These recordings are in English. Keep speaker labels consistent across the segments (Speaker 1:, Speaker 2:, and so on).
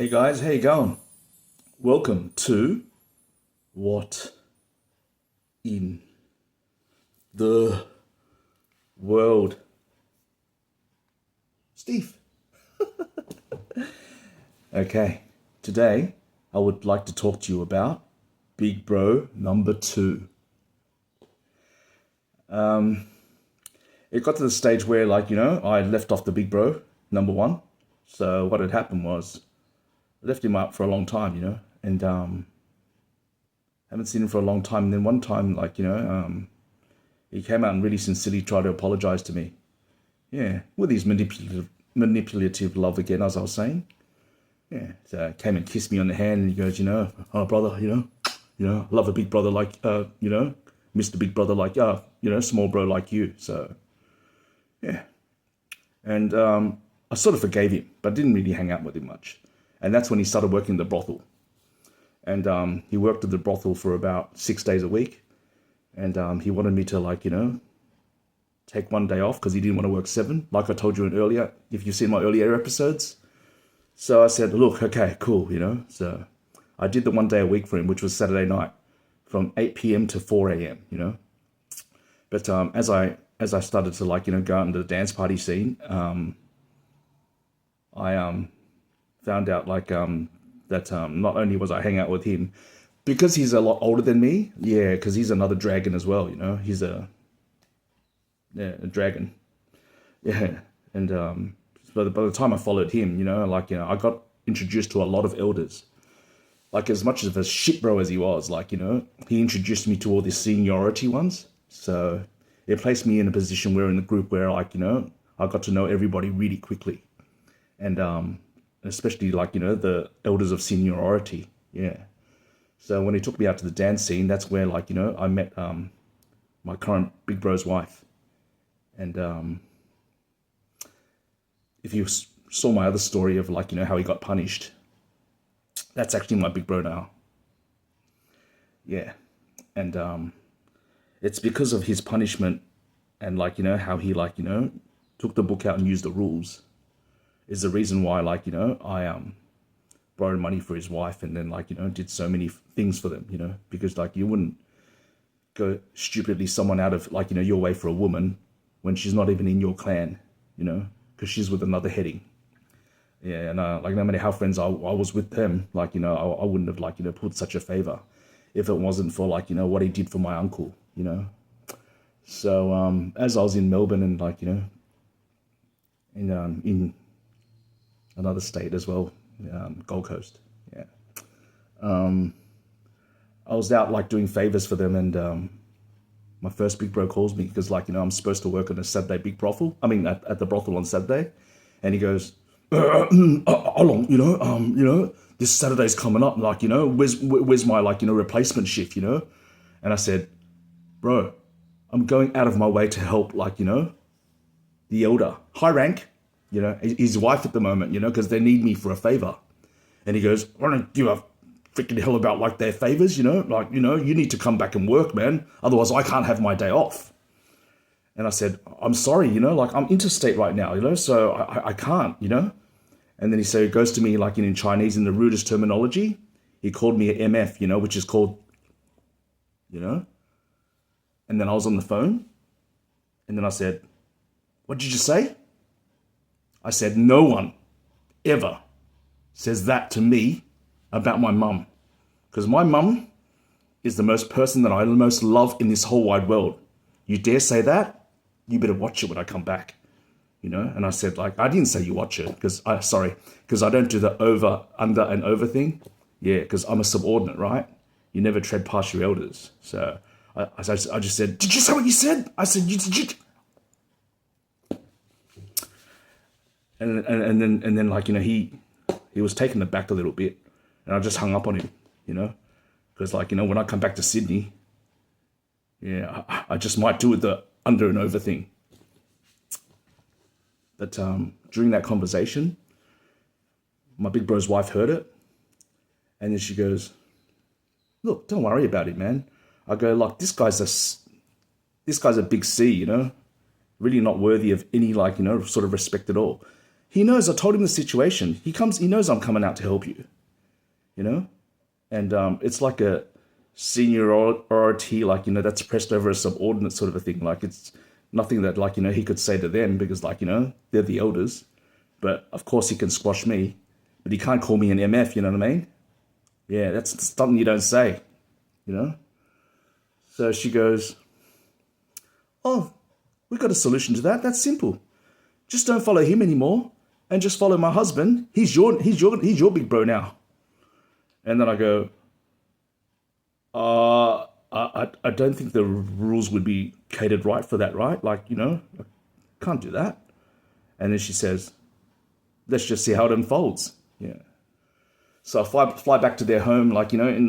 Speaker 1: Hey guys, how you going? Welcome to What in the World? Steve. Okay, today I would like to talk to you about Big Bro number 2. It got to the stage where, I left off the Big Bro number 1. So what had happened was I left him out for a long time, and haven't seen him for a long time. And then one time, he came out and really sincerely tried to apologize to me. Yeah, with his manipulative love again, as I was saying. Yeah, so came and kissed me on the hand, and he goes, oh brother, love a big brother like, Mr. Big Brother like, small bro like you. So, yeah, and I sort of forgave him, but didn't really hang out with him much. And that's when he started working the brothel. And he worked at the brothel for about 6 days a week. And he wanted me to, take one day off because he didn't want to work 7, like I told you in earlier, if you've seen my earlier episodes. So I said, look, okay, cool, So I did the 1 day a week for him, which was Saturday night from 8 p.m. to 4 a.m., But as I started to, go out into the dance party scene, I found out that not only was I hang out with him, because he's a lot older than me, yeah, because he's another dragon as well, he's a a dragon, yeah, and by the time I followed him, I got introduced to a lot of elders, as much of a shit bro as he was, he introduced me to all the seniority ones, so it placed me in a position where in the group where I got to know everybody really quickly, and especially the elders of seniority, yeah. So when he took me out to the dance scene, that's where I met my current big bro's wife, and if you saw my other story of how he got punished, that's actually my big bro now, yeah, and it's because of his punishment and how he took the book out and used the rules is the reason why I borrowed money for his wife and then did so many things for them, because you wouldn't go stupidly someone out of your way for a woman when she's not even in your clan, because she's with another heading. Yeah, and no matter how friends I was with them, I wouldn't have put such a favor if it wasn't for what he did for my uncle, So as I was in Melbourne and in another state as well, Gold Coast, yeah, I was out doing favors for them, and my first big bro calls me because I'm supposed to work on a Saturday big brothel. I mean at the brothel on Saturday, and he goes, Along, this Saturday's coming up, where's my replacement shift, and I said, bro, I'm going out of my way to help the elder, high rank, his wife at the moment, because they need me for a favor. And he goes, I don't give a freaking hell about their favors, you need to come back and work, man. Otherwise I can't have my day off. And I said, I'm sorry, I'm interstate right now, so I can't, And then he goes to me in Chinese in the rudest terminology. He called me a MF, which is called, And then I was on the phone. And then I said, what did you just say? I said, no one ever says that to me about my mum. Because my mum is the most person that I most love in this whole wide world. You dare say that? You better watch it when I come back. And I said, I didn't say you watch it because I don't do the over, under, and over thing. Yeah, because I'm a subordinate, right? You never tread past your elders. So I just said, did you say what you said? I said, you did. And then he was taken aback a little bit, and I just hung up on him, because when I come back to Sydney, yeah, I just might do it the under and over thing. But during that conversation, my big bro's wife heard it, and then she goes, look, don't worry about it, man. I go, this guy's a big C, really not worthy of any sort of respect at all. He knows I told him the situation. He knows I'm coming out to help you, you know? And it's like a seniority, like, you know, that's pressed over a subordinate sort of a thing. Like, it's nothing that, like, you know, he could say to them because, like, you know, they're the elders. But of course he can squash me, but he can't call me an MF, you know what I mean? Yeah, that's something you don't say, you know? So she goes, oh, we've got a solution to that. That's simple. Just don't follow him anymore and just follow my husband. He's your big bro now. And then I go, I don't think the rules would be catered right for that, right? Like, you know, I can't do that. And then she says, let's just see how it unfolds. Yeah. So I fly back to their home, like, you know, in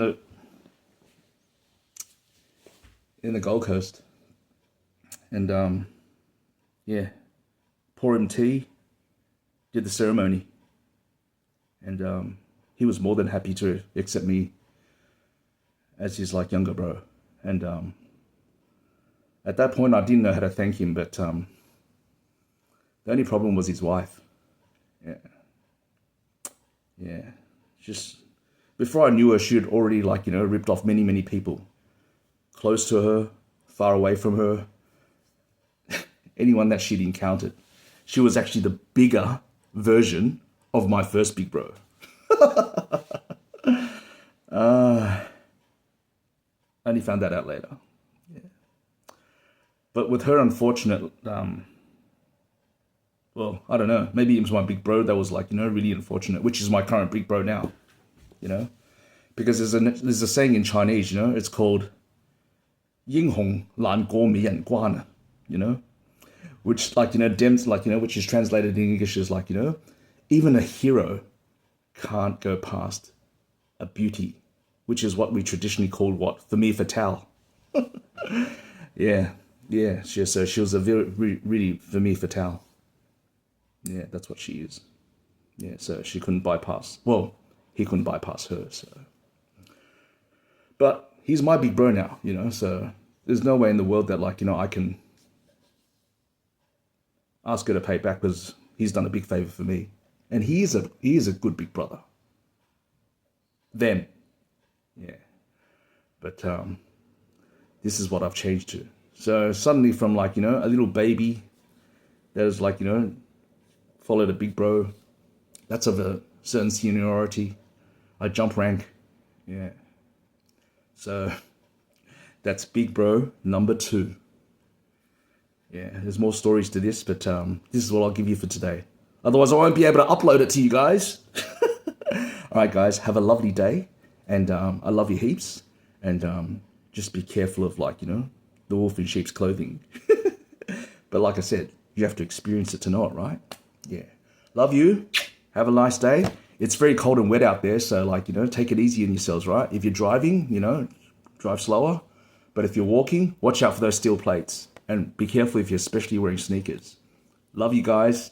Speaker 1: the Gold Coast. And, yeah, pour him tea, did the ceremony. And he was more than happy to accept me as his, like, younger bro. And at that point, I didn't know how to thank him, but the only problem was his wife. Yeah. Yeah. Just before I knew her, she had already, like, you know, ripped off many, many people close to her, far away from her, anyone that she'd encountered. She was actually the bigger version of my first big bro. Only found that out later. Yeah. But with her unfortunate, well, I don't know, maybe it was my big bro that was, like, you know, really unfortunate, which is my current big bro now, you know, because there's a saying in Chinese, you know, it's called 英雄难过美人关, you know, which, like, you know, like, you know, which is translated in English as, like, you know, even a hero can't go past a beauty, which is what we traditionally call what? Femme fatale. Yeah. So she was a really femme fatale. Yeah, that's what she is. Yeah, so she couldn't bypass. Well, he couldn't bypass her, so. But he's my big bro now, you know, so there's no way in the world that, like, you know, I can ask her to pay back because he's done a big favor for me. And he is a good big brother. Then, yeah. But this is what I've changed to. So suddenly from, like, you know, a little baby that is, like, you know, followed a big bro, that's of a certain seniority. I jump rank. Yeah. So that's big bro number 2. Yeah, there's more stories to this, but this is what I'll give you for today. Otherwise, I won't be able to upload it to you guys. All right, guys, have a lovely day. And I love you heaps. And just be careful of, like, you know, the wolf in sheep's clothing. But like I said, you have to experience it to know it, right? Yeah. Love you. Have a nice day. It's very cold and wet out there, so, like, you know, take it easy on yourselves, right? If you're driving, you know, drive slower. But if you're walking, watch out for those steel plates. And be careful if you're especially wearing sneakers. Love you guys.